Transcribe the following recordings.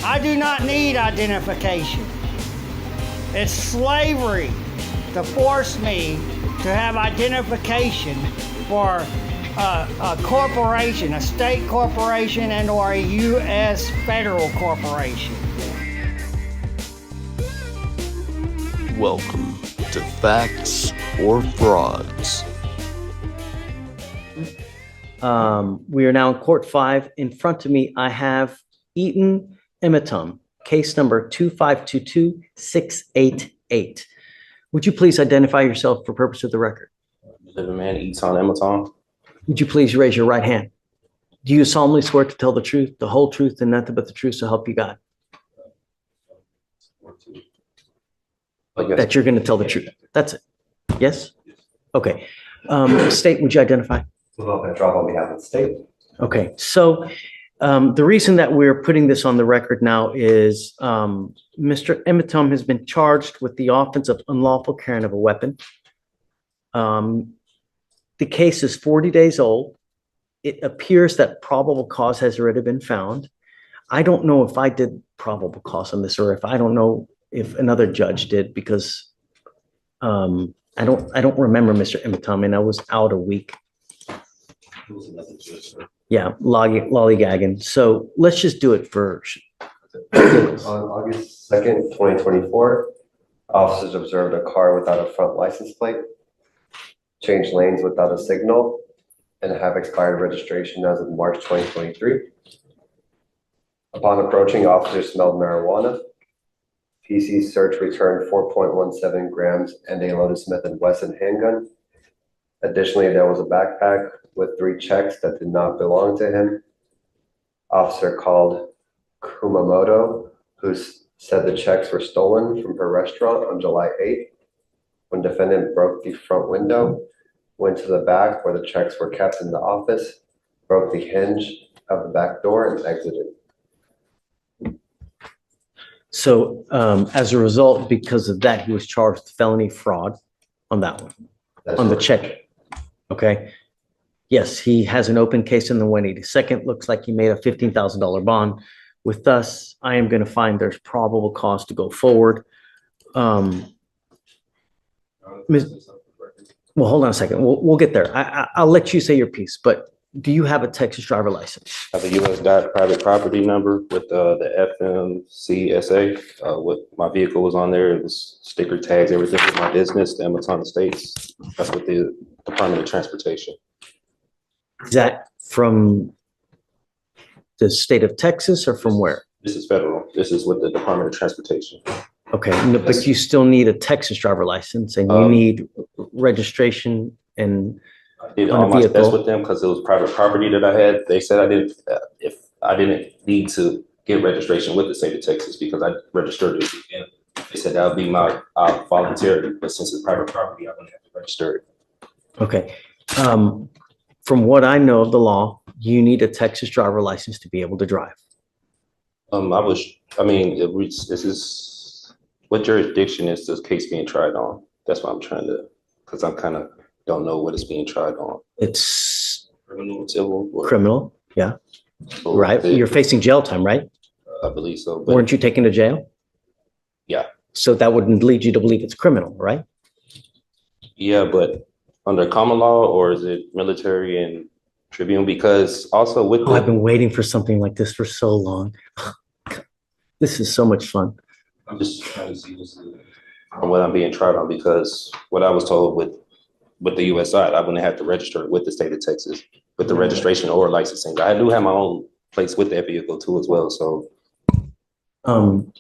I do not need identification. It's slavery to force me to have identification for a corporation, a state corporation, and or a U.S. federal corporation. Welcome to Facts or Frauds. We are now in Court 5. In front of me, I have Heaton, Emmeli, case number 2522688. Would you please identify yourself for purpose of the record? Living man, Heaton, Emmeli. Would you please raise your right hand? Do you solemnly swear to tell the truth, the whole truth, and nothing but the truth, so help you God? That you're going to tell the truth. That's it. Yes? Okay. State, would you identify? On behalf of the state. Okay. So the reason that we're putting this on the record now is Mr. Emmeli has been charged with the offense of unlawful carrying of a weapon. The case is 40 days old. It appears that probable cause has already been found. I don't know if I did probable cause on this, or if I don't know if another judge did, because I don't remember Mr. Emmeli, and I was out a week. Yeah, lollygagging. So let's just do it first. On August 2nd, 2024, officers observed a car without a front license plate, changed lanes without a signal, and have expired registration as of March 2023. Upon approaching, officers smelled marijuana. PC search returned 4.17 grams and a loaded Smith & Wesson handgun. Additionally, there was a backpack with 3 checks that did not belong to him. Officer called Kumamoto, who said the checks were stolen from her restaurant on July 8th. When defendant broke the front window, went to the back where the checks were kept in the office, broke the hinge of the back door, and exited. So as a result, because of that, he was charged with felony fraud on that one, on the check. Okay. Yes, he has an open case in the 182nd. Looks like he made a $15,000 bond. With us, I am going to find there's probable cause to go forward. Well, hold on a second. We'll get there. I'll let you say your piece, but do you have a Texas driver license? I have a U.S. private property number with the FMCSA. What my vehicle was on there, it was sticker tags, everything with my business, the Emmeli Estates. That's with the Department of Transportation. Is that from the state of Texas or from where? This is federal. This is with the Department of Transportation. Okay, no, but you still need a Texas driver license, and you need registration and I did all my best with them because it was private property that I had. They said I didn't, if I didn't need to get registration with the state of Texas because I registered it. And they said that would be my voluntary, but since it's private property, I wouldn't have to register it. Okay. From what I know of the law, you need a Texas driver license to be able to drive. This is, what jurisdiction is this case being tried on? That's what I'm trying to, because I'm kind of don't know what it's being tried on. It's criminal, civil, criminal. Yeah. So right. You're facing jail time, right? I believe so. Weren't you taken to jail? Yeah. So that wouldn't lead you to believe it's criminal, right? Yeah, but under common law, or is it military and tribunal? Because also with I've been waiting for something like this for so long. This is so much fun. I'm just trying to see what I'm being tried on, because what I was told with the U.S. side, I wouldn't have to register it with the state of Texas with the registration or licensing. I do have my own place with that vehicle too as well. So, do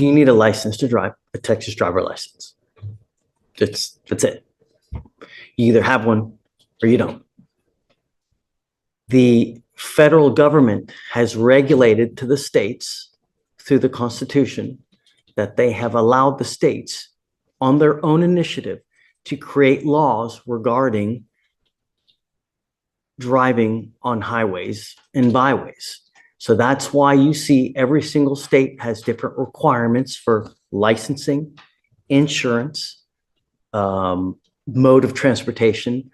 you need a license to drive? A Texas driver license? That's it. You either have one or you don't. The federal government has regulated to the states through the Constitution that they have allowed the states on their own initiative to create laws regarding driving on highways and byways. So that's why you see every single state has different requirements for licensing, insurance, mode of transportation.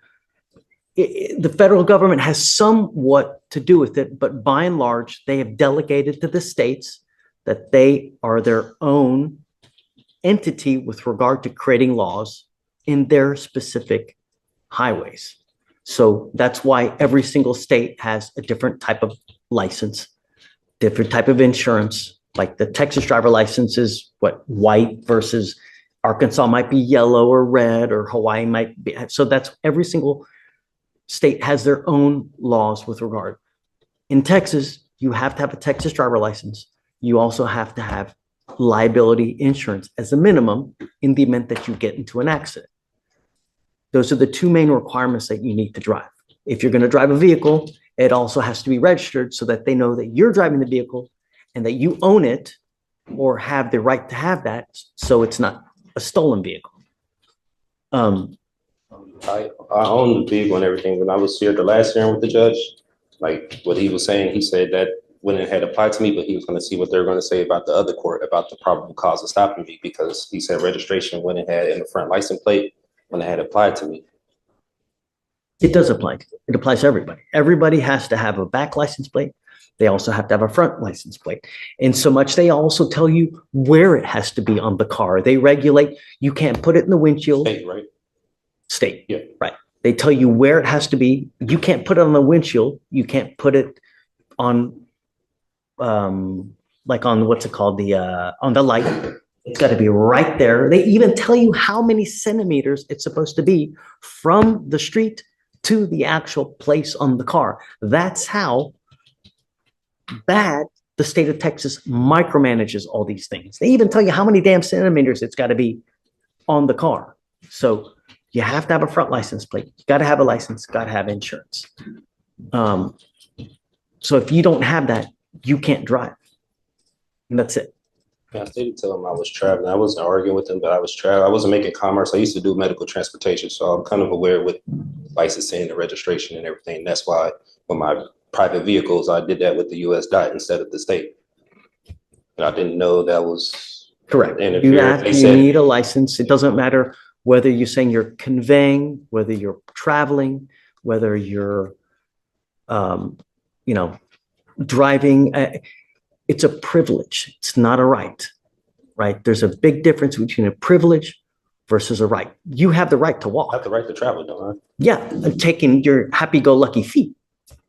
The federal government has somewhat to do with it, but by and large, they have delegated to the states that they are their own entity with regard to creating laws in their specific highways. So that's why every single state has a different type of license, different type of insurance. Like the Texas driver license is white versus Arkansas might be yellow or red, or Hawaii might be. So that's every single state has their own laws with regard. In Texas, you have to have a Texas driver license. You also have to have liability insurance as a minimum in the event that you get into an accident. Those are the two main requirements that you need to drive. If you're going to drive a vehicle, it also has to be registered so that they know that you're driving the vehicle and that you own it or have the right to have that, so it's not a stolen vehicle. I own the vehicle and everything. When I was here the last hearing with the judge, like what he was saying, he said that when it had applied to me, but he was going to see what they're going to say about the other court about the probable cause of stopping me, because he said registration when it had in the front license plate when it had applied to me. It does apply. It applies to everybody. Everybody has to have a back license plate. They also have to have a front license plate. And so much, they also tell you where it has to be on the car. They regulate, you can't put it in the windshield. State, right? State, Yeah. right. They tell you where it has to be. You can't put it on the windshield. You can't put it on, like on, what's it called? On the light. It's got to be right there. They even tell you how many centimeters it's supposed to be from the street to the actual place on the car. That's how bad the state of Texas micromanages all these things. They even tell you how many damn centimeters it's got to be on the car. So you have to have a front license plate. You got to have a license, got to have insurance. So if you don't have that, you can't drive. And that's it. Yeah, I did tell him I was traveling. I wasn't arguing with him, but I was traveling. I wasn't making commerce. I used to do medical transportation, so I'm kind of aware with licensing and registration and everything. That's why with my private vehicles, I did that with the US DOT instead of the state. And I didn't know that was Correct. interference. You need a license. It doesn't matter whether you're saying you're conveying, whether you're traveling, whether you're, driving. It's a privilege. It's not a right, right? There's a big difference between a privilege versus a right. You have the right to walk. I have the right to travel, don't I? Yeah, taking your happy-go-lucky feet.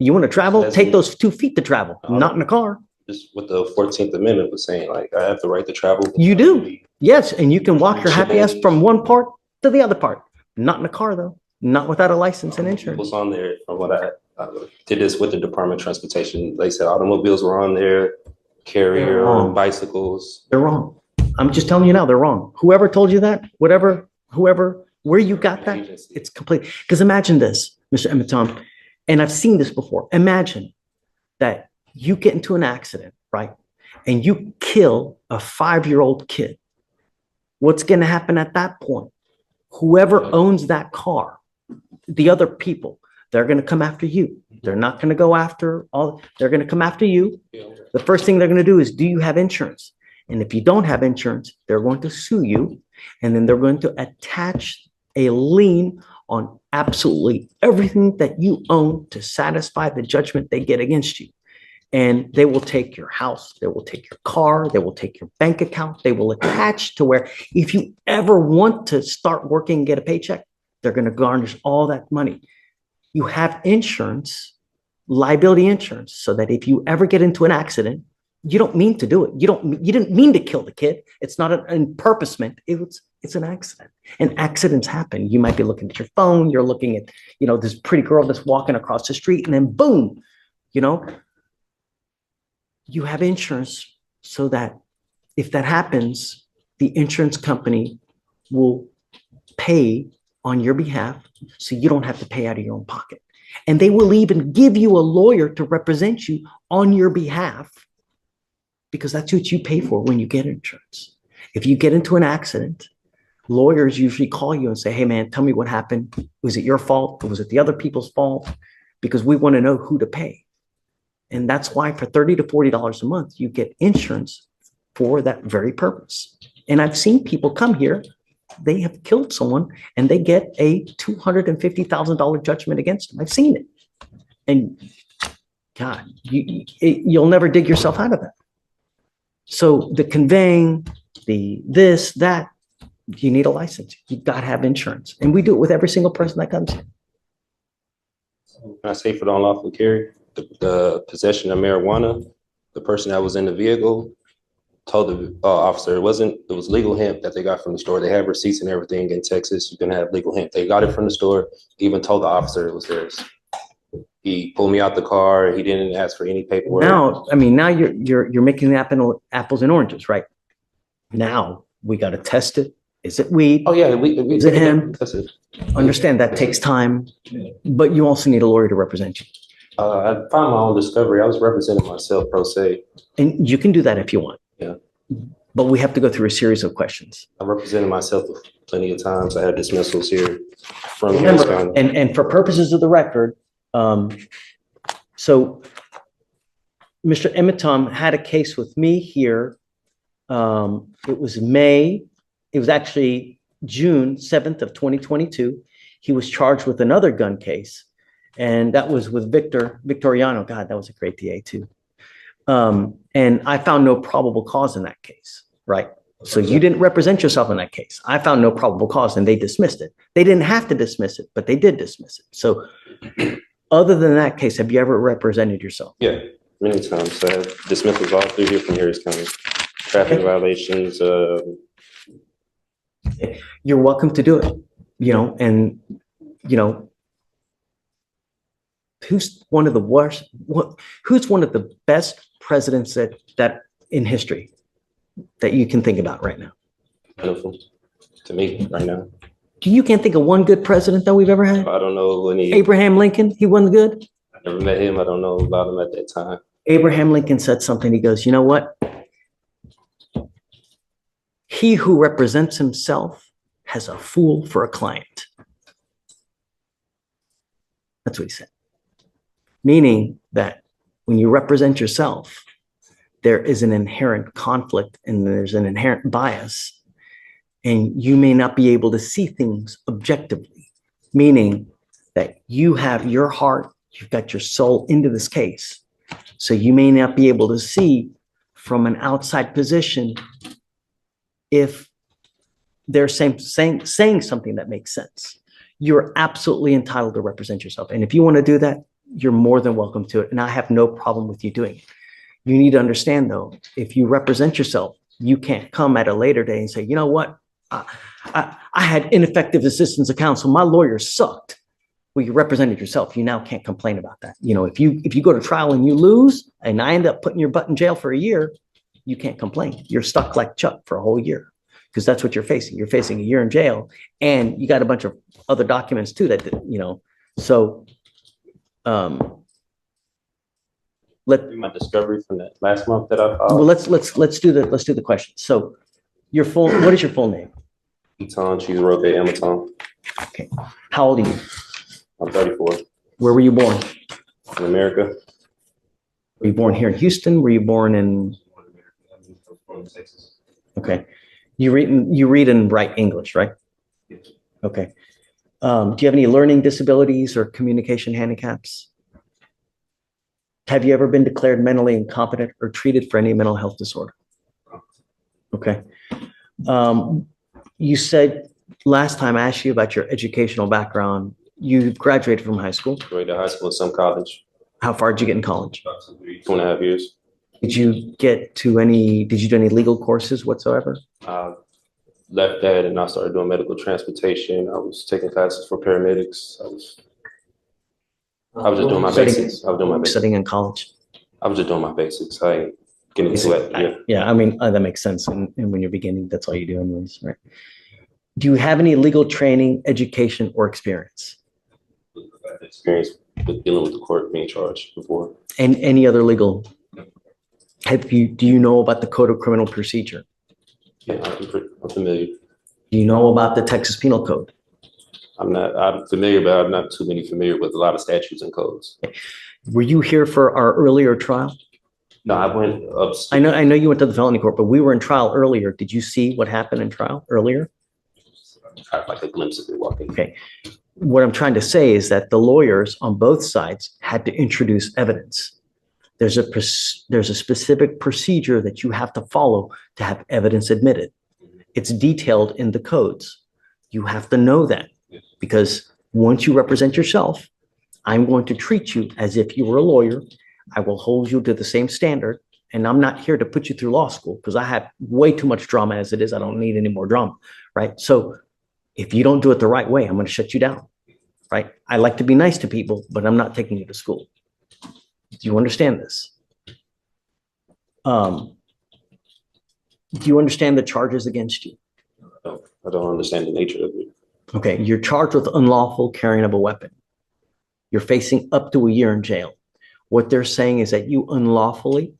You want to travel, That's take it. those 2 feet to travel, not in a car. Just what the 14th Amendment was saying, like I have the right to travel. You do. Yes, and you can walk your happy ass from one part to the other part. Not in a car, though. Not without a license and insurance. Was on there from what I did this with the Department of Transportation. They said automobiles were on there, carrier, bicycles. They're wrong. I'm just telling you now, they're wrong. Whoever told you that, whoever, where you got that, it's complete. Because imagine this, Mr. Emmett, and I've seen this before. Imagine that you get into an accident, right? And you kill a 5-year-old kid. What's going to happen at that point? Whoever owns that car, the other people, they're going to come after you. They're not going to go after they're going to come after you. The first thing they're going to do is, do you have insurance? And if you don't have insurance, they're going to sue you. And then they're going to attach a lien on absolutely everything that you own to satisfy the judgment they get against you. And they will take your house, they will take your car, they will take your bank account, they will attach to where if you ever want to start working and get a paycheck, they're going to garnish all that money. You have insurance, liability insurance, so that if you ever get into an accident, you don't mean to do it. You didn't mean to kill the kid. It's not an purposement. It's an accident. And accidents happen. You might be looking at your phone. You're looking at, this pretty girl that's walking across the street, and then boom, you have insurance so that if that happens, the insurance company will pay on your behalf, so you don't have to pay out of your own pocket. And they will even give you a lawyer to represent you on your behalf, because that's what you pay for when you get insurance. If you get into an accident, lawyers usually call you and say, hey man, tell me what happened. Was it your fault? Or was it the other people's fault? Because we want to know who to pay. And that's why for $30 to $40 a month, you get insurance for that very purpose. And I've seen people come here, they have killed someone and they get a $250,000 judgment against them. I've seen it. And God, you'll never dig yourself out of that. So the conveying, the this, that, you need a license. You've got to have insurance. And we do it with every single person that comes here. Can I say for the unlawful carry, the possession of marijuana, the person that was in the vehicle told the officer it was legal hemp that they got from the store. They have receipts and everything in Texas. You can have legal hemp. They got it from the store. He even told the officer it was theirs. He pulled me out the car. He didn't ask for any paperwork. Now, now you're making the apples and oranges, right? Now we got to test it. Is it weed? Oh yeah, Is it him? That's it. Understand that takes time, but you also need a lawyer to represent you. I found my own discovery. I was representing myself pro se. And you can do that if you want. Yeah. But we have to go through a series of questions. I represented myself plenty of times. I had dismissals here from Remember, and for purposes of the record, so Mr. Emitom had a case with me here. It was actually June 7th of 2022. He was charged with another gun case, and that was with Victoriano. God, that was a great DA too. And I found no probable cause in that case, right? So you didn't represent yourself in that case. I found no probable cause and they dismissed it. They didn't have to dismiss it, but they did dismiss it. So other than that case, have you ever represented yourself? Yeah, many times. I have dismissals all through here from Harris County. Traffic violations. You're welcome to do it, and who's one of the worst, who's one of the best presidents that in history that you can think about right now? Wonderful to me right now. You can't think of one good president that we've ever had? I don't know any. Abraham Lincoln, he wasn't good? I never met him. I don't know about him at that time. Abraham Lincoln said something. He goes, you know what? He who represents himself has a fool for a client. That's what he said. Meaning that when you represent yourself, there is an inherent conflict and there's an inherent bias, and you may not be able to see things objectively, meaning that you have your heart, you've got your soul into this case. So you may not be able to see from an outside position if they're saying something that makes sense. You're absolutely entitled to represent yourself. And if you want to do that, you're more than welcome to it. And I have no problem with you doing it. You need to understand, though, if you represent yourself, you can't come at a later day and say, you know what? I had ineffective assistance of counsel. My lawyer sucked. Well, you represented yourself. You now can't complain about that. If you go to trial and you lose and I end up putting your butt in jail for a year, you can't complain. You're stuck like Chuck for a whole year because that's what you're facing. You're facing a year in jail and you got a bunch of other documents too that, so My discovery from that last month that I filed. well, let's do the question. So what is your full name? Heaton, she's Roque Amaton. Okay. How old are you? I'm 34. Where were you born? In America. Were you born here in Houston? Were you born in? From Texas. Okay. You read and write English, right? Okay. Do you have any learning disabilities or communication handicaps? Have you ever been declared mentally incompetent or treated for any mental health disorder? Okay. You said last time I asked you about your educational background, you graduated from high school. Graduated high school, some college. How far did you get in college? About 2.5 years. Did you do any legal courses whatsoever? Left that and I started doing medical transportation. I was taking classes for paramedics. I was just doing my basics. I was doing my basics. Studying in college. I was just doing my basics. I ain't getting into it. Yeah. Yeah, I mean, that makes sense. And when you're beginning, that's all you do anyways, right? Do you have any legal training, education, or experience? I've had experience with dealing with the court being charged before. And any other legal? Do you know about the Code of Criminal Procedure? Yeah, I'm familiar. Do you know about the Texas Penal Code? I'm familiar, but I'm not too familiar with a lot of statutes and codes. Were you here for our earlier trial? No, I went up. I know you went to the felony court, but we were in trial earlier. Did you see what happened in trial earlier? I had like a glimpse of it walking. Okay. What I'm trying to say is that the lawyers on both sides had to introduce evidence. there's a specific procedure that you have to follow to have evidence admitted. It's detailed in the codes. You have to know that, because once you represent yourself, I'm going to treat you as if you were a lawyer. I will hold you to the same standard. And I'm not here to put you through law school, because I have way too much drama as it is. I don't need any more drama, right? So if you don't do it the right way, I'm going to shut you down, right? I like to be nice to people, but I'm not taking you to school. Do you understand this? Do you understand the charges against you? I don't understand the nature of it. Okay, you're charged with unlawful carrying of a weapon. You're facing up to a year in jail. What they're saying is that you unlawfully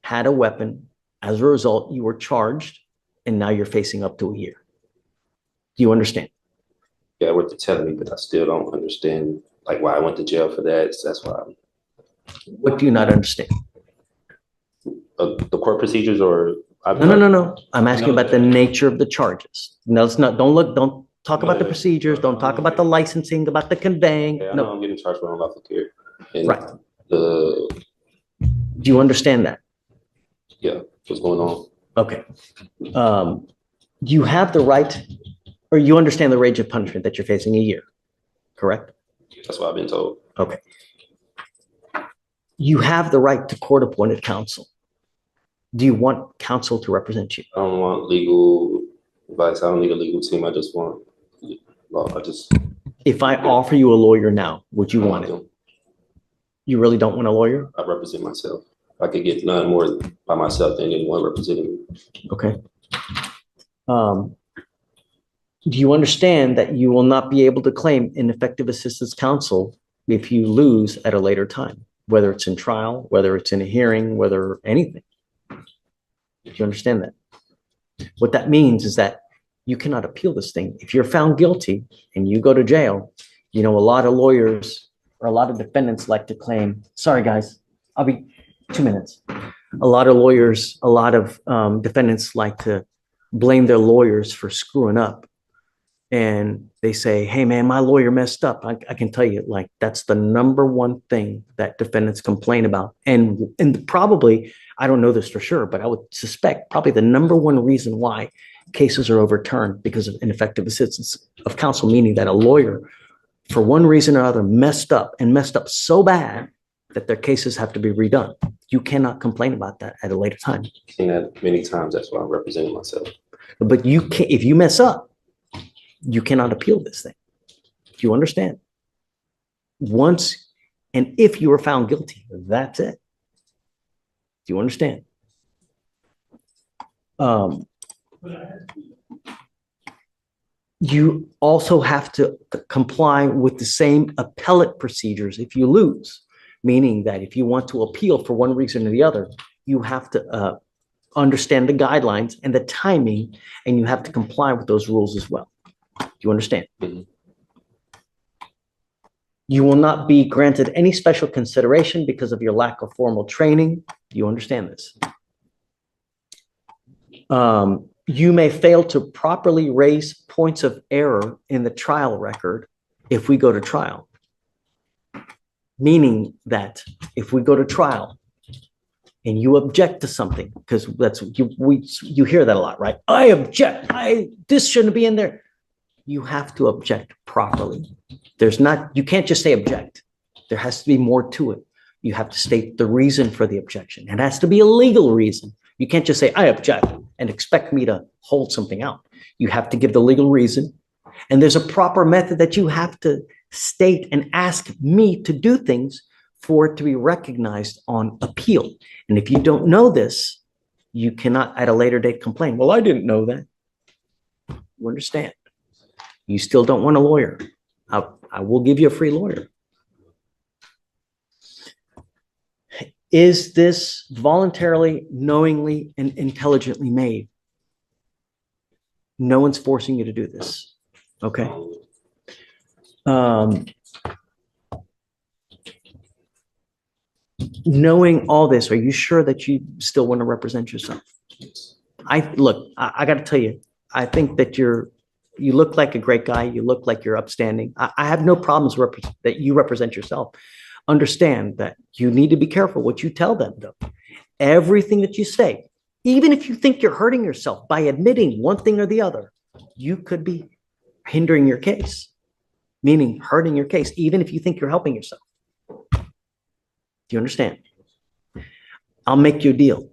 had a weapon. As a result, you were charged, and now you're facing up to a year. Do you understand? Yeah, what they're telling me, but I still don't understand like why I went to jail for that. So that's why What do you not understand? the court procedures or No. I'm asking about the nature of the charges. No, it's not. Don't talk about the procedures. Don't talk about the licensing, about the conveying. Yeah, I No. know I'm getting charged with unlawful carry. And Right. The Do you understand that? yeah, what's going on? Okay. You have the right, or you understand the range of punishment that you're facing a year, correct? That's what I've been told. Okay. You have the right to court-appointed counsel. Do you want counsel to represent you? I don't want legal advice. I don't need a legal team. I just want law. If I offer you a lawyer now, would you want it? You really don't want a lawyer? I represent myself. I could get none more by myself than anyone representing me. Okay. Do you understand that you will not be able to claim ineffective assistance counsel if you lose at a later time, whether it's in trial, whether it's in a hearing, whether anything? Do you understand that? What that means is that you cannot appeal this thing. If you're found guilty and you go to jail, you know, a lot of lawyers or a lot of defendants like to claim, sorry guys, I'll be 2 minutes. A lot of lawyers, a lot of defendants like to blame their lawyers for screwing up. And they say, hey man, my lawyer messed up. I can tell you, like, that's the number one thing that defendants complain about. And probably, I don't know this for sure, but I would suspect probably the number one reason why cases are overturned because of ineffective assistance of counsel, meaning that a lawyer, for one reason or other, messed up so bad that their cases have to be redone. You cannot complain about that at a later time. I've seen that many times. That's why I'm representing myself. But you can't, if you mess up, you cannot appeal this thing. Do you understand? Once, and if you are found guilty, that's it. Do you understand? You also have to comply with the same appellate procedures if you lose, meaning that if you want to appeal for one reason or the other, you have to understand the guidelines and the timing, and you have to comply with those rules as well. Do you understand? Mm-hmm. You will not be granted any special consideration because of your lack of formal training. Do you understand this? You may fail to properly raise points of error in the trial record if we go to trial. Meaning that if we go to trial and you object to something, because that's you hear that a lot, right? I object. This shouldn't be in there. You have to object properly. You can't just say object. There has to be more to it. You have to state the reason for the objection. It has to be a legal reason. You can't just say, I object, and expect me to hold something out. You have to give the legal reason. And there's a proper method that you have to state and ask me to do things for it to be recognized on appeal. And if you don't know this, you cannot at a later date complain. Well, I didn't know that. You understand? You still don't want a lawyer. I will give you a free lawyer. Is this voluntarily, knowingly, and intelligently made? No one's forcing you to do this. Okay. Knowing all this, are you sure that you still want to represent yourself? I got to tell you, I think that you look like a great guy. You look like you're upstanding. I have no problems that you represent yourself, understand that you need to be careful what you tell them, though. Everything that you say, even if you think you're hurting yourself by admitting one thing or the other, you could be hindering your case, meaning hurting your case, even if you think you're helping yourself. Do you understand? I'll make you a deal.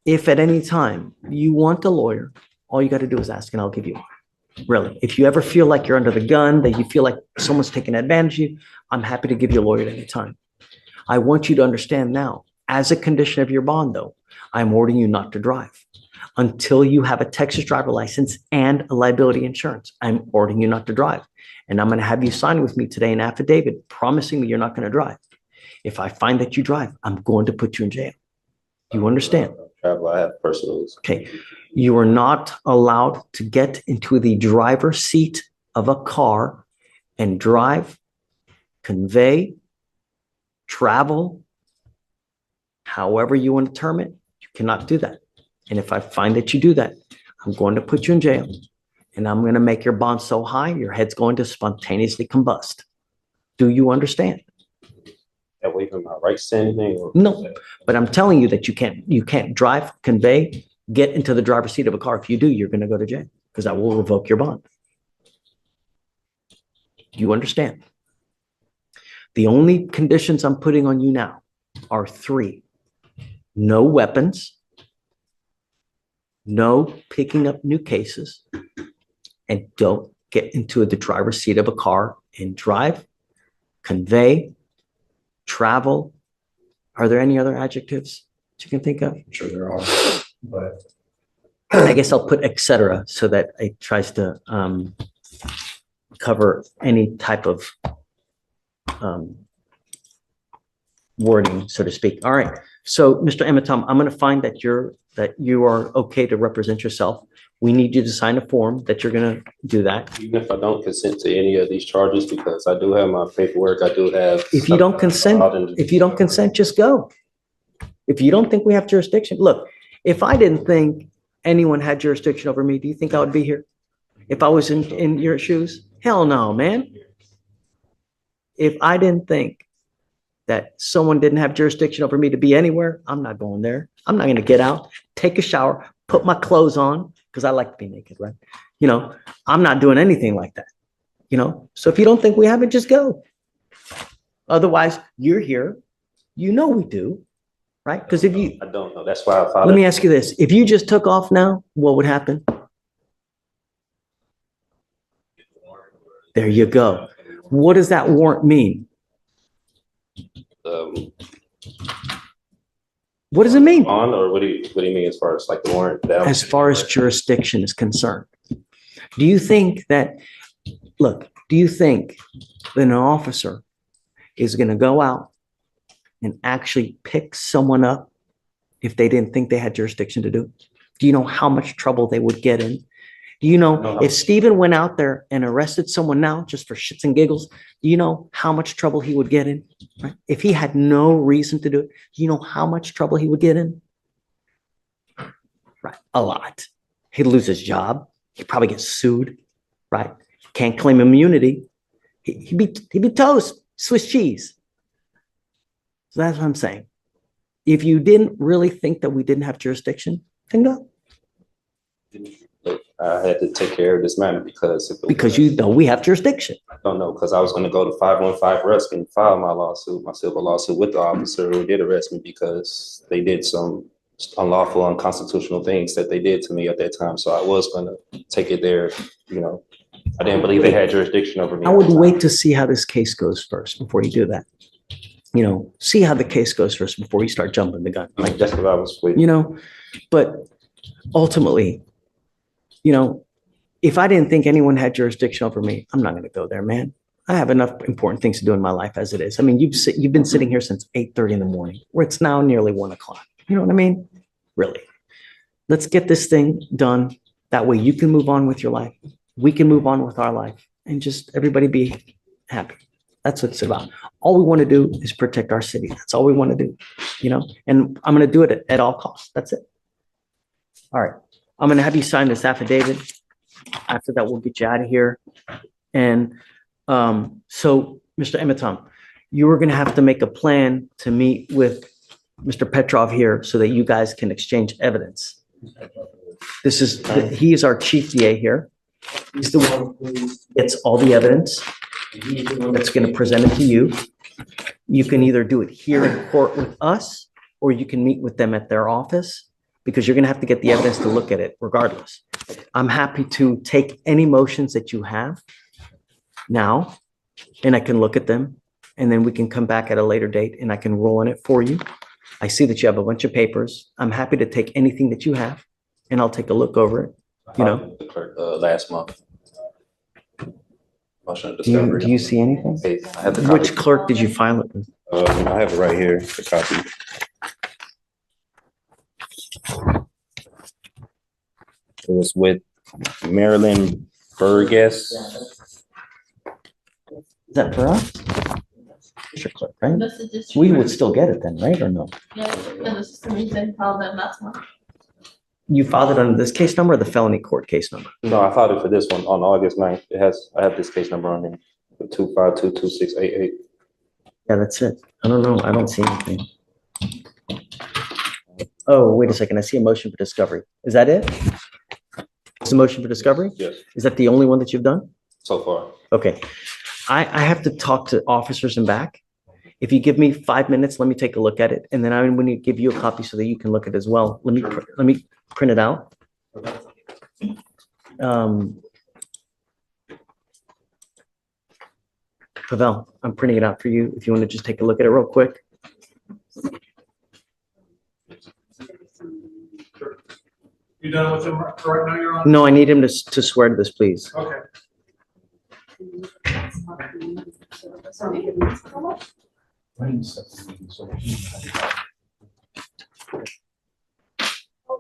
If at any time you want a lawyer, all you got to do is ask and I'll give you one. Really. If you ever feel like you're under the gun, that you feel like someone's taking advantage of you, I'm happy to give you a lawyer at any time. I want you to understand now, as a condition of your bond, though, I'm ordering you not to drive until you have a Texas driver license and a liability insurance. I'm ordering you not to drive. And I'm going to have you sign with me today an affidavit promising me you're not going to drive. If I find that you drive, I'm going to put you in jail. Do you understand? Travel, I have personals. Okay. You are not allowed to get into the driver's seat of a car and drive, convey, travel, however you want to term it. You cannot do that. And if I find that you do that, I'm going to put you in jail and I'm going to make your bond so high, your head's going to spontaneously combust. Do you understand? That way from my rights to anything? Or No, but I'm telling you that you can't drive, convey, get into the driver's seat of a car. If you do, you're going to go to jail because I will revoke your bond. Do you understand? The only conditions I'm putting on you now are 3. No weapons, no picking up new cases, and don't get into the driver's seat of a car and drive, convey, travel. Are there any other adjectives that you can think of? I'm sure there are, but I guess I'll put et cetera so that it tries to cover any type of wording, so to speak. All right. So, Mr. Ematom, I'm going to find that you are okay to represent yourself. We need you to sign a form that you're going to do that. even if I don't consent to any of these charges, because I do have my paperwork, I do have. If you don't consent, just go. If you don't think we have jurisdiction, look, if I didn't think anyone had jurisdiction over me, do you think I would be here? If I was in your shoes? Hell no, man. If I didn't think that someone didn't have jurisdiction over me to be anywhere, I'm not going there. I'm not going to get out, take a shower, put my clothes on, because I like to be naked, right? You know, I'm not doing anything like that, you know? So if you don't think we have it, just go. Otherwise, you're here. You know we do, right? Because if you, I don't know. That's why I filed. let me ask you this. If you just took off now, what would happen? There you go. What does that warrant mean? What does it mean? On, or what do you mean as far as like the warrant? As far as jurisdiction is concerned, do you think that, look, do you think that an officer is going to go out and actually pick someone up if they didn't think they had jurisdiction to do it? Do you know how much trouble they would get in? Do you know if Stephen went out there and arrested someone now just for shits and giggles, do you know how much trouble he would get in? Right? If he had no reason to do it, do you know how much trouble he would get in? Right, a lot. He'd lose his job. He'd probably get sued. Right? Can't claim immunity. He'd be toast, Swiss cheese. So that's what I'm saying. If you didn't really think that we didn't have jurisdiction, then go. I had to take care of this matter because you know we have jurisdiction. I don't know, because I was going to go to 515 Rusk and file my civil lawsuit with the officer who did arrest me because they did some unlawful, unconstitutional things that they did to me at that time. So I was going to take it there. You know, I didn't believe they had jurisdiction over me. I would wait to see how this case goes first before you do that. You know, see how the case goes first before you start jumping the gun. Like that's what I was waiting. You know, but ultimately, you know, if I didn't think anyone had jurisdiction over me, I'm not going to go there, man. I have enough important things to do in my life as it is. I mean, you've been sitting here since 8:30 in the morning, where it's now nearly 1 o'clock. You know what I mean? Really. Let's get this thing done. That way you can move on with your life. We can move on with our life and just everybody be happy. That's what it's about. All we want to do is protect our city. That's all we want to do, you know, and I'm going to do it at all costs. That's it. All right. I'm going to have you sign this affidavit. After that, we'll get you out of here. And so, Mr. Ematom, you were gonna have to make a plan to meet with Mr. Petrov here so that you guys can exchange evidence. He is our chief DA here. He's the one who gets all the evidence. He's the one that's gonna present it to you. You can either do it here in court with us, or you can meet with them at their office, because you're gonna have to get the evidence to look at it regardless. I'm happy to take any motions that you have now, and I can look at them, and then we can come back at a later date and I can roll on it for you. I see that you have a bunch of papers. I'm happy to take anything that you have, and I'll take a look over it, you know. The clerk, last month. Motion of Do you discovery. see anything? Hey, I have the copy. Which clerk did you file it with? I have it right here, the copy. It was with Marilyn Burgess. Is that for us? District clerk, right? This is just. We would still get it then, right, or no? Yeah, and this is the reason I called them last month. You filed it under this case number or the felony court case number? No, I filed it for this one on August 9th. I have this case number on there, 2522688. Yeah, that's it. I don't know. I don't see anything. Oh, wait a second. I see a motion for discovery. Is that it? It's a motion for discovery? Yes, Is that the only one that you've done? so far. Okay. I have to talk to officers and back. If you give me 5 minutes, let me take a look at it. And then I'm going to give you a copy so that you can look at it as well. Let me print it out. Pavel, I'm printing it out for you. If you want to just take a look at it real quick. You done with them right now, Your Honor? No, I need him to swear to this, please. Okay.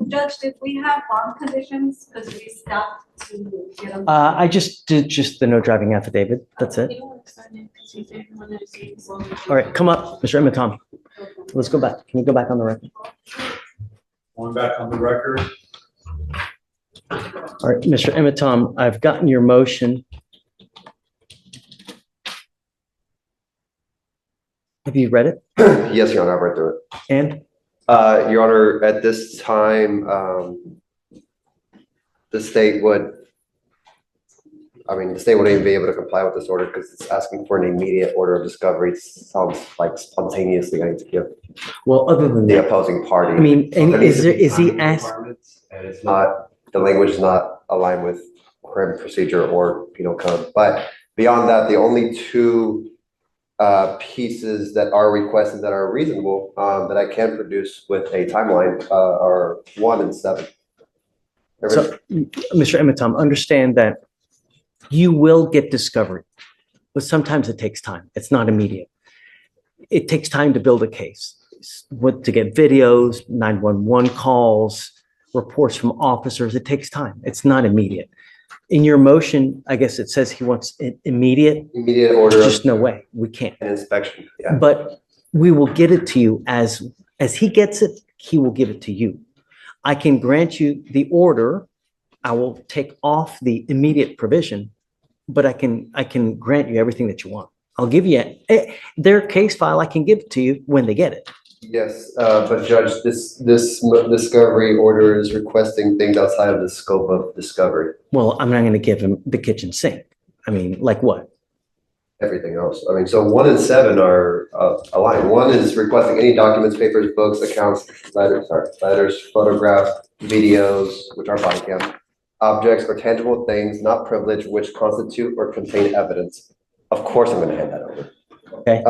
Judge, did we have bond conditions? Because we stopped to get them. I just did the no driving affidavit. That's it. All right, come up, Mr. Emmett. Let's go back. Can we go back on the record? Going back on the record. All right, Mr. Emmett, I've gotten your motion. Have you read it? Yes, Your Honor, I've read through it. And Your Honor, at this time, the state wouldn't even be able to comply with this order because it's asking for an immediate order of discovery. It sounds like spontaneously going to give well, other than the that, opposing party. I mean, and There needs to be is he timing asked? requirements, and it's not, the language is not aligned with criminal procedure or penal code. But beyond that, the only two pieces that are requested that are reasonable that I can produce with a timeline are 1 and 7. So, Mr. Emmett, understand that you will get discovery, but sometimes it takes time. It's not immediate. It takes time to build a case, to get videos, 911 calls, reports from officers. It takes time. It's not immediate. In your motion, I guess it says he wants it immediate. Immediate order There's of just no way. We can't. an inspection. Yeah. But we will get it to you as he gets it, he will give it to you. I can grant you the order. I will take off the immediate provision, but I can grant you everything that you want. I'll give you their case file. I can give it to you when they get it. Yes, but Judge, this discovery order is requesting things outside of the scope of discovery. Well, I'm not going to give him the kitchen sink. I mean, like what? Everything else. I mean, so 1 and 7 are aligned. 1 is requesting any documents, papers, books, accounts, letters, photographs, videos, which are body cam, objects or tangible things not privileged which constitute or contain evidence. Of course, I'm going to hand that over. Okay.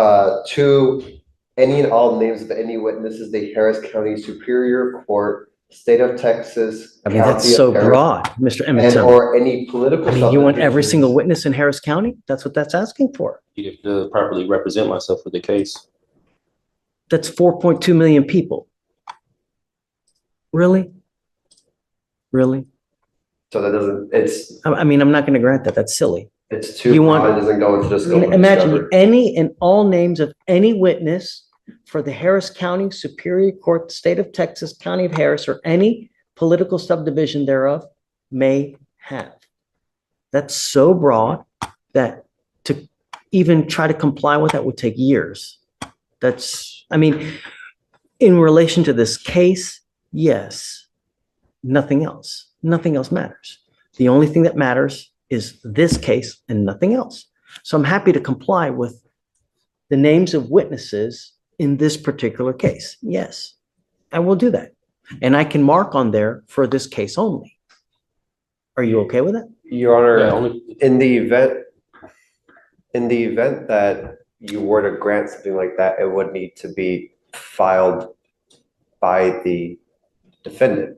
2, any and all names of any witnesses, the Harris County Superior Court, State of Texas. I mean, that's County of so Harris, broad, Mr. Emmett. And or any political. I mean, you want every subdivisions. single witness in Harris County? That's what that's asking for. You have to properly represent myself for the case. That's 4.2 million people. Really? Really? So that doesn't, I mean, I'm not going to grant that. That's silly. it's too You want- broad, it doesn't go into just. I mean, imagine any and all names of any witness for the Harris County Superior Court, State of Texas, County of Harris, or any political subdivision thereof may have. That's so broad that even try to comply with that would take years. That's, I mean, in relation to this case, yes, nothing else. Nothing else matters. The only thing that matters is this case and nothing else. So I'm happy to comply with the names of witnesses in this particular case. Yes, I will do that. And I can mark on there for this case only. Are you okay with that? Your Yeah, Honor, only, in the event that you were to grant something like that, it would need to be filed by the defendant.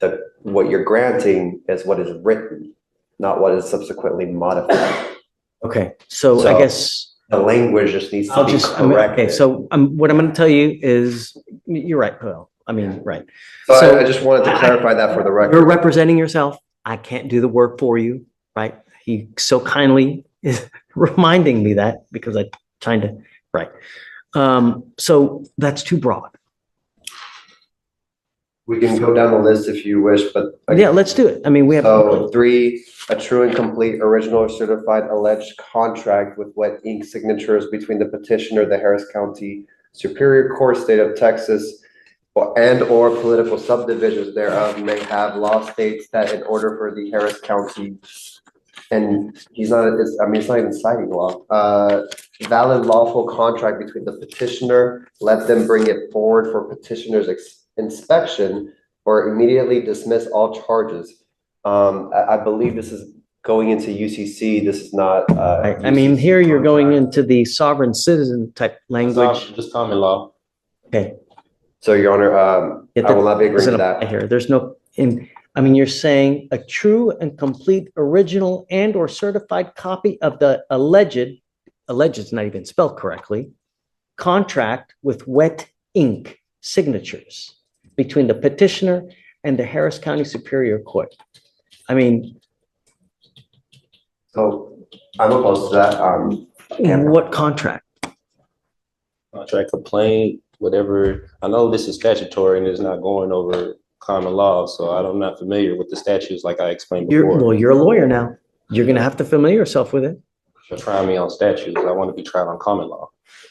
That what you're granting is what is written, not what is subsequently modified. Okay, so I So- guess The language just needs to I'll be just, corrected. okay, so what I'm going to tell you is, you're right, Paul. I mean, right. So so I just wanted to I- clarify that for the You're record. representing yourself. I can't do the work for you, right? He so kindly is reminding me that because I'm trying to, right. So that's too broad. We can go down the list if you wish, but. Yeah, let's do it. I mean, we have. So 3, a true and complete original or certified alleged contract with wet ink signatures between the petitioner, the Harris County Superior Court, State of Texas, or political subdivisions thereof may have law states that in order for the Harris County, and it's not even citing law, valid lawful contract between the petitioner, let them bring it forward for petitioner's inspection or immediately dismiss all charges. I believe this is going into UCC. This is not, I mean, here you're going contract. into the sovereign citizen type language. just common law. Okay. So, Your Honor, Yeah, I will not be agreeing to doesn't apply that. here. There's no, I mean, you're saying a true and complete original and or certified copy of the alleged is not even spelled correctly, contract with wet ink signatures between the petitioner and the Harris County Superior Court. I mean, So I'm opposed to that. what contract? Contract complaint, whatever. I know this is statutory and it's not going over common law, so I'm not familiar with the statutes like I explained before. You're a lawyer now. You're gonna have to familiar yourself with it. You're trying me on statutes. I want to be tried on common law.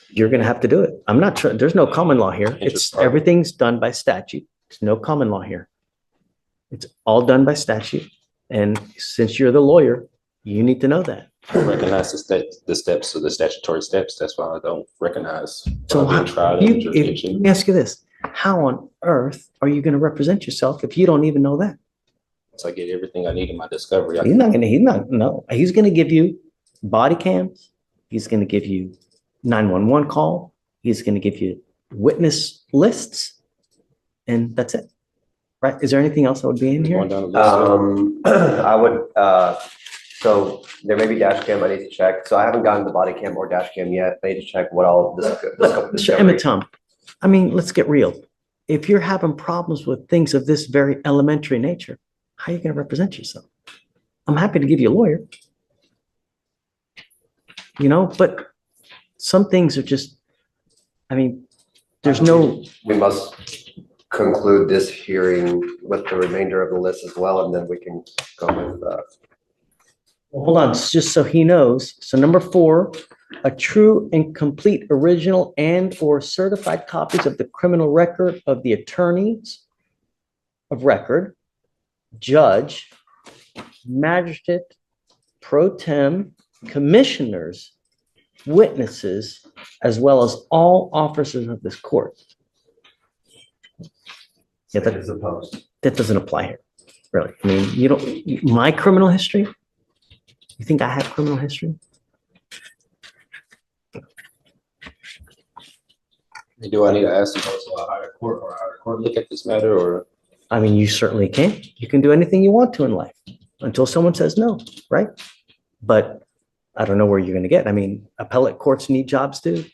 You're gonna have to do it. I'm not sure, there's no common law here. It's, Interesting. everything's done by statute. There's no common law here. It's all done by statute. And since you're the lawyer, you need to know that. I recognize the steps of the statutory steps. That's why I don't recognize. So when I'm how, being tried in let me jurisdiction. ask you this, how on earth are you gonna represent yourself if you don't even know that? Once I get everything I need in my discovery, I He's not gonna, no, he's gonna give you body cams. He's gonna give you 911 call. He's gonna give you witness lists. And that's it. Right? Is there anything else that would be in here? going down the list. I would, so there may be dash cam I need to check. So I haven't gotten the body cam or dash cam yet. I need to check what all this. Mr. Emmett Tom, I mean, let's get real. If you're having problems with things of this very elementary nature, how are you gonna represent yourself? I'm happy to give you a lawyer. You know, but some things are just, I mean, there's no, We must conclude this hearing with the remainder of the list as well, and then we can go with, hold on, just so he knows. So number 4, a true and complete original and or certified copies of the criminal record of the attorneys of record, judge, magistrate, pro tem, commissioners, witnesses, as well as all officers of this court. Yeah, is opposed. that doesn't apply here, really. I mean, you don't, my criminal history, you think I have criminal history? Do I need to ask you also a higher court or a higher court look at this matter, or? I mean, you certainly can. You can do anything you want to in life until someone says no, right? But I don't know where you're going to get. I mean, appellate courts need jobs too.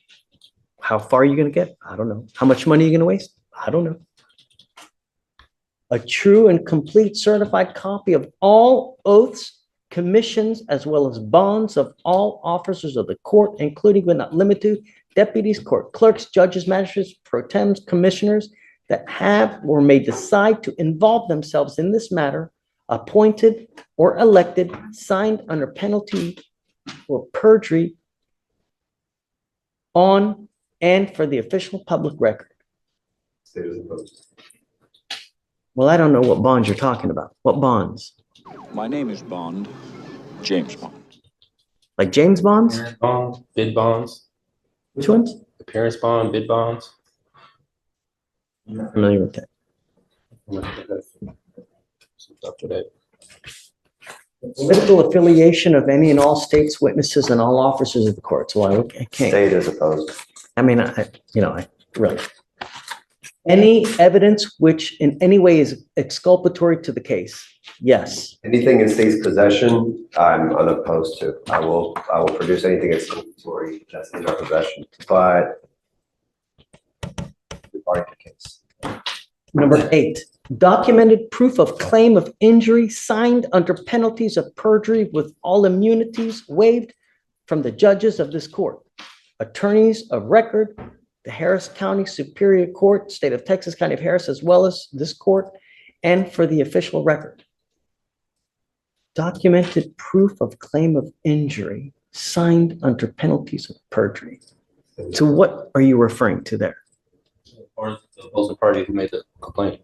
How far are you going to get? I don't know. How much money are you going to waste? I don't know. A true and complete certified copy of all oaths, commissions, as well as bonds of all officers of the court, including but not limited to deputies, court clerks, judges, magistrates, pro tems, commissioners that have or may decide to involve themselves in this matter, appointed or elected, signed under penalty or perjury on and for the official public record. State is opposed. Well, I don't know what bonds you're talking about. What bonds? My name is Bond, James Bond. Like James Bonds? Appearance bond, bid bonds, Which ones? appearance bond, bid bonds. I'm not familiar with that. After that. Political affiliation of any and all states, witnesses, and all officers of the court. So I can't. State is opposed. I mean, I really. Any evidence which in any way is exculpatory to the case? Yes. Anything in state's possession, I'm unopposed to. I will produce anything exculpatory that's in our possession, but regarding the case. Number 8, documented proof of claim of injury signed under penalties of perjury with all immunities waived from the judges of this court, attorneys of record, the Harris County Superior Court, State of Texas, County of Harris, as well as this court, and for the official record. Documented proof of claim of injury signed under penalties of perjury. So what are you referring to there? Or the opposing party who made the complaint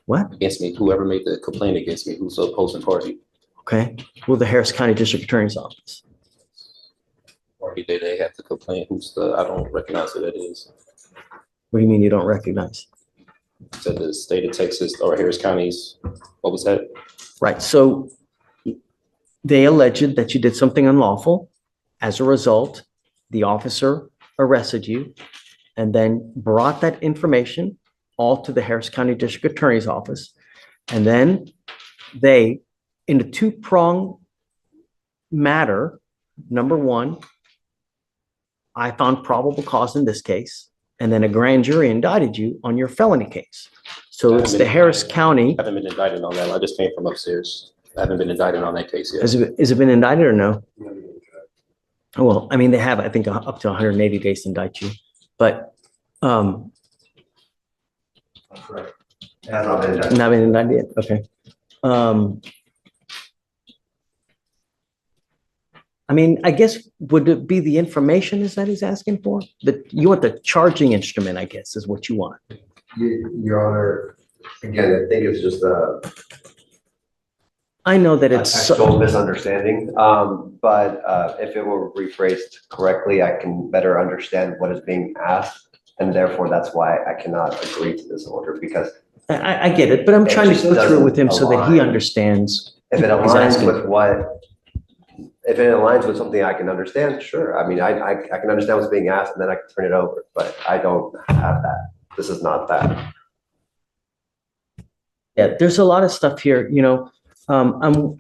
What? against me, whoever made the complaint against me, who's the opposing party. Okay. Well, the Harris County District Attorney's Office. Party that they have the complaint, who's the, I don't recognize who that is. What do you mean you don't recognize? Said the state of Texas or Harris County's, what was that? Right. So they alleged that you did something unlawful. As a result, the officer arrested you and then brought that information all to the Harris County District Attorney's Office. And then they, in a two-pronged matter, number one, I found probable cause in this case, and then a grand jury indicted you on your felony case. So it's the Harris County. I haven't been indicted on that. I just came from upstairs. I haven't been indicted on that case yet. Has it been indicted or no? Well, I mean, they have, I think, up to 180 days to indict you, but Correct. It has not been indicted. not been indicted yet. Okay. I mean, I guess, would it be the information is that he's asking for? You want the charging instrument, I guess, is what you want. Your Honor, again, I think it's just I know that a it's, textual misunderstanding, but if it were rephrased correctly, I can better understand what is being asked, and therefore that's why I cannot agree to this order, because I get it, but I'm It trying to just go through it with him doesn't so that he align. understands. if it He's aligns asking. with if it aligns with something I can understand, sure. I mean, I can understand what's being asked, and then I can turn it over, but I don't have that. This is not that. Yeah, there's a lot of stuff here, I'm,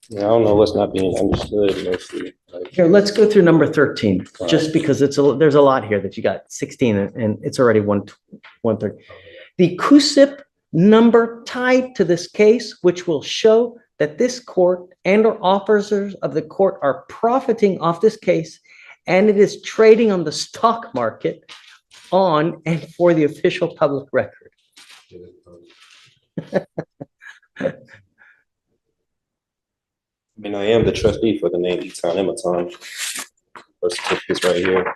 Yeah, I don't know what's not being understood mostly. Like, here, let's go through number 13, just because there's a lot here that you got 16 and it's already 130. The CUSIP number tied to this case, which will show that this court and or officers of the court are profiting off this case, and it is trading on the stock market on and for the official public record. I mean, I am the trustee for the name Heaton Emmeli H. Birth certificate's right here.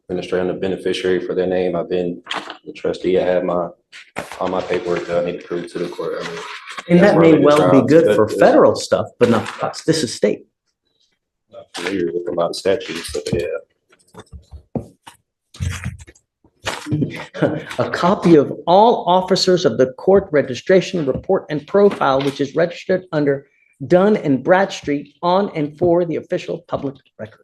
Administrator and the beneficiary for their name. I've been the trustee. I have all my paperwork that I need to prove to the court. I mean, And that's that where I may made the well be trial. good for But- federal stuff, but not for us. This is state. Not familiar with a lot of statutes that they have. A copy of all officers of the court registration report and profile, which is registered under Dunn and Bradstreet on and for the official public record.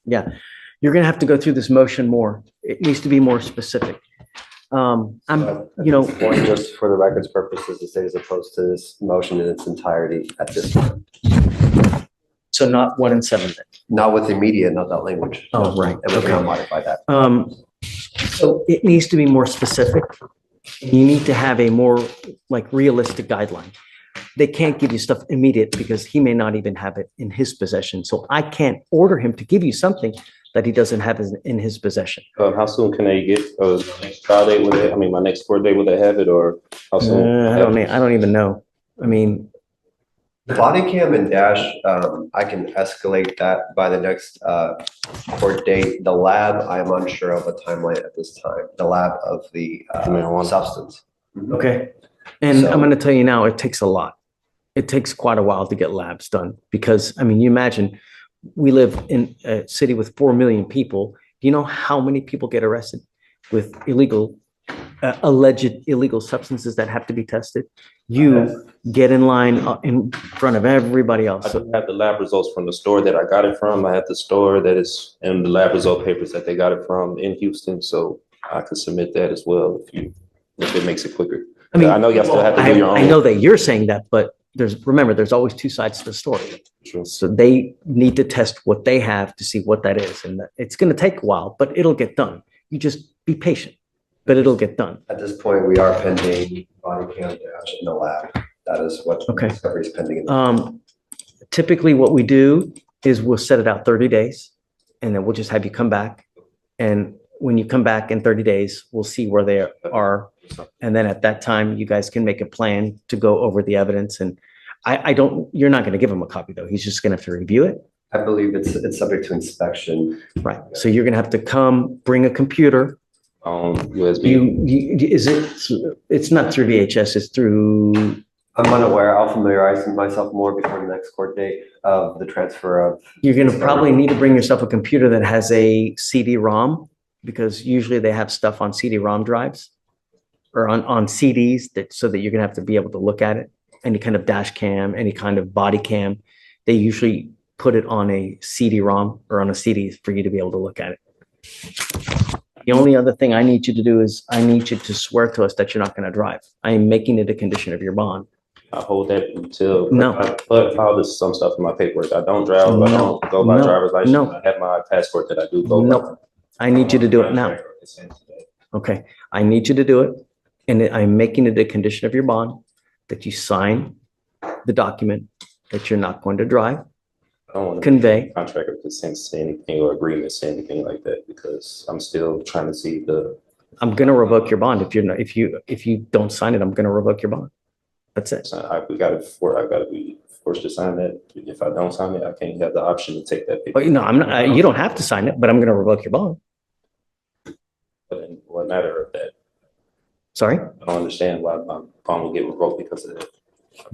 Yeah, you're gonna have to go through this motion more. It needs to be more specific. I'm, At you know, this point, just for the record's purposes, the state is opposed to this motion in its entirety at this time. so not 1 and 7 then. Not with the immediate, not that language. Oh, right. And we cannot Okay. modify that. So it needs to be more specific. You need to have a more like realistic guideline. They can't give you stuff immediate because he may not even have it in his possession. So I can't order him to give you something that he doesn't have in his possession. How soon can they get, my next trial date, my next court date, will they have it, or how soon? I don't even know. I mean, Body cam and dash, I can escalate that by the next court date. The lab, I'm unsure of a timeline at this time, the lab of the Marijuana. substance. Okay. And I'm So- going to tell you now, it takes a lot. It takes quite a while to get labs done because, I mean, you imagine we live in a city with 4 million people. Do you know how many people get arrested with alleged illegal substances that have to be tested? You get in line in front of everybody else. I do have the lab results from the store that I got it from. I have the store that is in the lab result papers that they got it from in Houston, so I could submit that as well if it makes it quicker. I mean, I know y'all still have to do your own. I know that you're saying that, but remember, there's always two sides to the story. True. So they need to test what they have to see what that is. And it's going to take a while, but it'll get done. You just be patient, but it'll get done. At this point, we are pending body cam dash in the lab. That is what Okay. discovery is pending. Typically what we do is we'll set it out 30 days and then we'll just have you come back. And when you come back in 30 days, we'll see where they are. And then at that time, you guys can make a plan to go over the evidence. And you're not going to give him a copy though. He's just going to have to review it. I believe it's subject to inspection. Right. So you're going to have to come, bring a computer. USB. It's not through VHS, it's through, I'm unaware. I'll familiarize myself more before the next court date of the transfer of. you're going to probably need to bring yourself a computer that has a CD-ROM because usually they have stuff on CD-ROM drives or on CDs so that you're going to have to be able to look at it. Any kind of dash cam, any kind of body cam, they usually put it on a CD-ROM or on a CD for you to be able to look at it. The only other thing I need you to do is I need you to swear to us that you're not going to drive. I am making it a condition of your bond. I hold that until. No. I filed some stuff in my paperwork. I don't drive. I No. don't go by No. driver's license. No. I have my passport that I do go by. Nope. I need you to do it now. Okay. I need you to do it. And I'm making it a condition of your bond that you sign the document that you're not going to drive, I don't want to convey. contract or consent say anything or agreement say anything like that because I'm still trying to see I'm going to revoke your bond. If you don't sign it, I'm going to revoke your bond. That's it. I gotta be forced to sign that. If I don't sign it, I can't have the option to take that paper. Oh, no, I'm not, you don't have to sign it, but I'm going to revoke your bond. But in what matter of that? Sorry? I don't understand why my bond will get revoked because of that.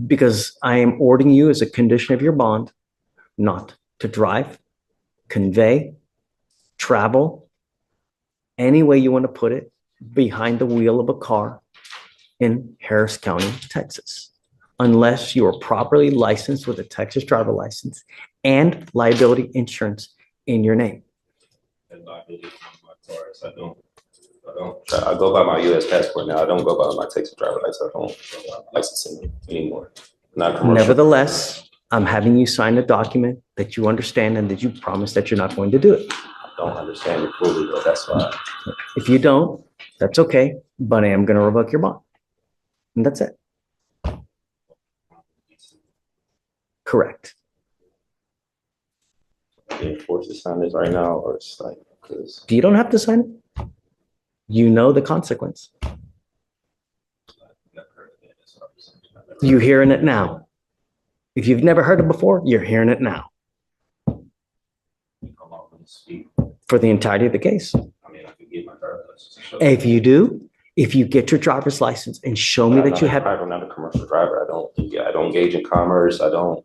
Because I am ordering you as a condition of your bond not to drive, convey, travel, any way you want to put it, behind the wheel of a car in Harris County, Texas, unless you are properly licensed with a Texas driver license and liability insurance in your name. And liability on my cars. I go by my US passport now. I don't go by my Texas driver license. I don't go by licensing anymore. Not commercial. Nevertheless, I'm having you sign a document that you understand and that you promise that you're not going to do it. I don't understand it fully, but that's why. If you don't, that's okay, but I am going to revoke your bond. And that's it. Correct. Being forced to sign this right now, or it's like, because You don't have to sign it. You know the consequence. You're hearing it now. If you've never heard it before, you're hearing it now for the entirety of the case. I mean, I could get my driver's license. If you do, if you get your driver's license and show me that you have, I'm not a commercial driver. I don't engage in commerce. I don't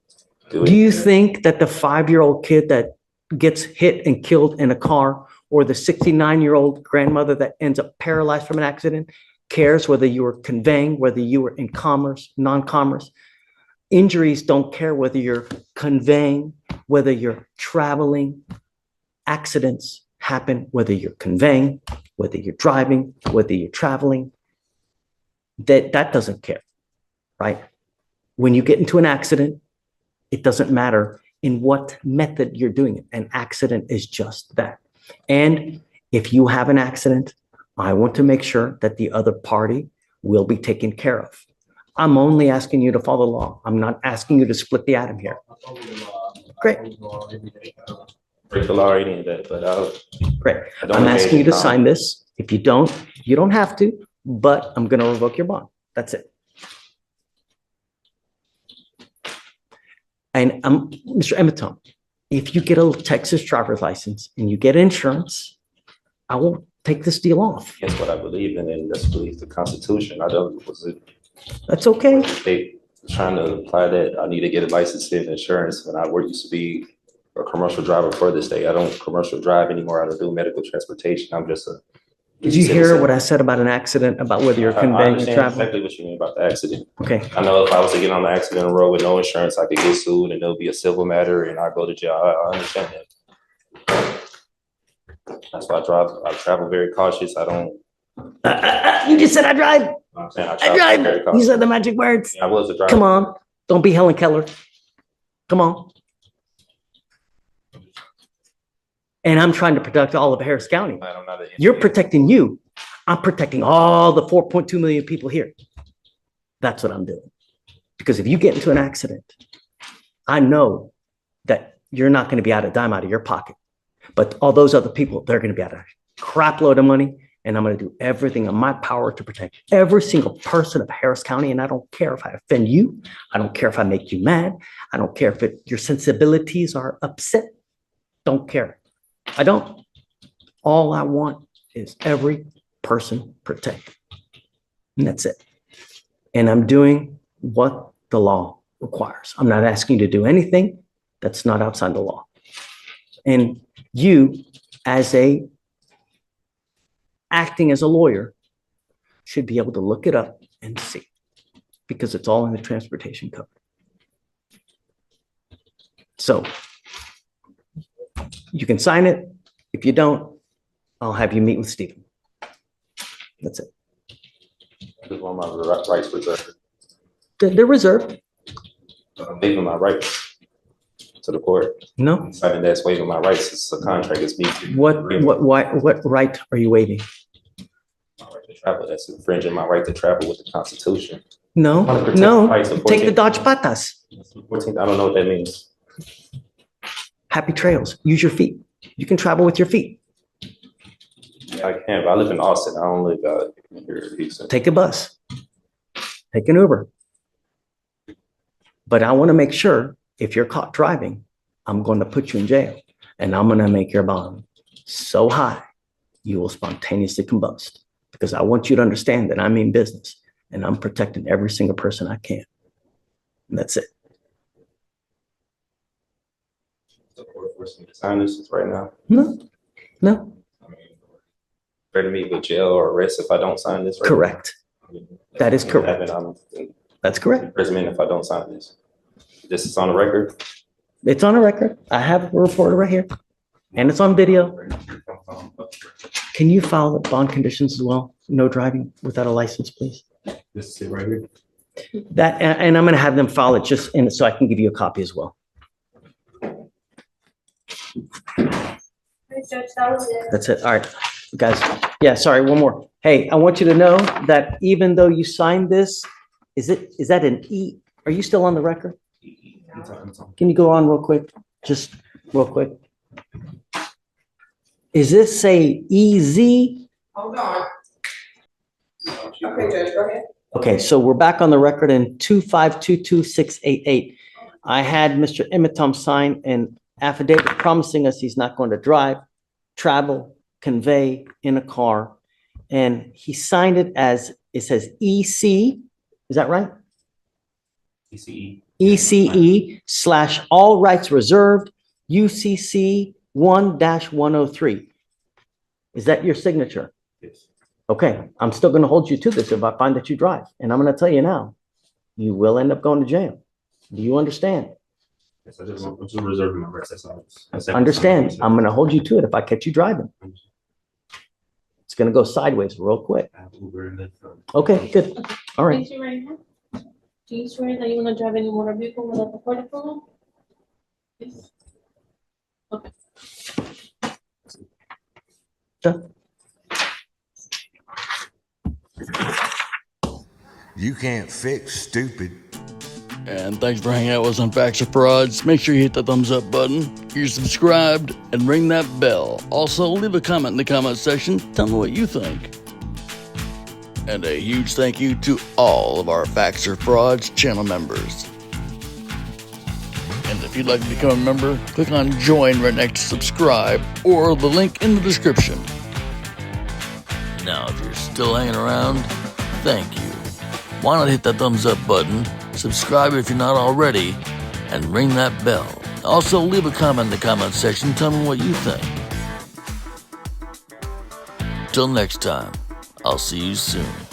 do. do you anything. think that the 5-year-old kid that gets hit and killed in a car or the 69-year-old grandmother that ends up paralyzed from an accident cares whether you were conveying, whether you were in commerce, non-commerce? Injuries don't care whether you're conveying, whether you're traveling. Accidents happen whether you're conveying, whether you're driving, whether you're traveling. That doesn't care, right? When you get into an accident, it doesn't matter in what method you're doing it. An accident is just that. And if you have an accident, I want to make sure that the other party will be taken care of. I'm only asking you to follow the law. I'm not asking you to split the atom here. Great. Break the law or any of that, but Great. I don't I'm engage asking you in to sign this. If you don't have to, but I'm going to revoke your bond. That's it. And Mr. Emmett, if you get a Texas driver's license and you get insurance, I will take this deal off. That's what I believe in, and that's believe the Constitution. I don't, was it, That's okay. they trying to imply that I need to get a license and insurance when I used to be a commercial driver for this day. I don't commercial drive anymore. I don't do medical transportation. I'm just a. Did you hear what I said about an accident, about whether you're I conveying or understand traveling? exactly what you mean about the accident. Okay, I know if I was to get on the accident road with no insurance, I could get sued and there'll be a civil matter and I go to jail. I understand that. That's why I travel very cautious. I don't. you just said I drive. I'm saying I I travel very drive. You cautious. said the magic words. I was a driver. Come on, don't be Helen Keller. Come on. And I'm trying to protect all of Harris County. I'm not an You're engineer. protecting you. I'm protecting all the 4.2 million people here. That's what I'm doing. Because if you get into an accident, I know that you're not going to be out a dime out of your pocket. But all those other people, they're going to be out a crap load of money. And I'm going to do everything in my power to protect every single person of Harris County. And I don't care if I offend you. I don't care if I make you mad. I don't care if your sensibilities are upset. Don't care. I don't. All I want is every person protected. And that's it. And I'm doing what the law requires. I'm not asking you to do anything that's not outside the law. And you, as acting as a lawyer, should be able to look it up and see, because it's all in the transportation code. So you can sign it. If you don't, I'll have you meet with Stephen. That's it. I just want my rights reserved. They're reserved. I'm waiving my rights to the court. No. Signing that's waiving my rights. It's a contract. It's me. What right are you waiving? My right to travel. That's infringing my right to travel with the Constitution. No, I wanna protect no. the rights of Take the 14 Dodge Patas. 14th, I don't know what that means. Happy trails. Use your feet. You can travel with your feet. I can, but I live in Austin. I don't live out here in Houston. Take a bus. Take an Uber. But I want to make sure if you're caught driving, I'm going to put you in jail and I'm going to make your bond so high you will spontaneously combust, because I want you to understand that I mean business and I'm protecting every single person I can. And that's it. The court forcing me to sign this right now. No. I mean, threaten me with jail or arrest if I don't sign this. Right Correct. now. That is correct. I'm in That's correct. imprisonment if I don't sign this. This is on the record. It's on a record. I have a reporter right here and it's on video. Can you file the bond conditions as well? No driving without a license, please. This is it right here. That, and I'm going to have them file it just in, so I can give you a copy as well. Judge, that was it. That's it. All right, guys. Yeah, sorry, one more. Hey, I want you to know that even though you signed this, is that an E? Are you still on the record? Can you go on real quick? Just real quick. Is this say EZ? Hold on. Okay, Judge, go ahead. Okay, so we're back on the record in 2522688. I had Mr. Emitom sign an affidavit promising us he's not going to drive, travel, convey in a car. And he signed it as, it says EC, is that right? ECE. ECE / all rights reserved, UCC 1-103. Is that your signature? Yes. Okay, I'm still going to hold you to this if I find that you drive. And I'm going to tell you now, you will end up going to jail. Do you understand? Yes, I'm just reserving my rights. That's all. Understand, I'm going to hold you to it if I catch you driving. It's going to go sideways real quick. Okay, good. All right. Raise your right hand. Do you swear that you will not drive any motor vehicle without the court approval? Yes. Okay. Done. You can't fix stupid. And thanks for hanging out with us on Facts or Frauds. Make sure you hit the thumbs up button, you're subscribed, and ring that bell. Also, leave a comment in the comment section. Tell me what you think. And a huge thank you to all of our Facts or Frauds channel members. And if you'd like to become a member, click on join right next to subscribe or the link in the description. Now, if you're still hanging around, thank you. Why not hit that thumbs up button, subscribe if you're not already, and ring that bell. Also, leave a comment in the comment section. Tell me what you think. Till next time, I'll see you soon.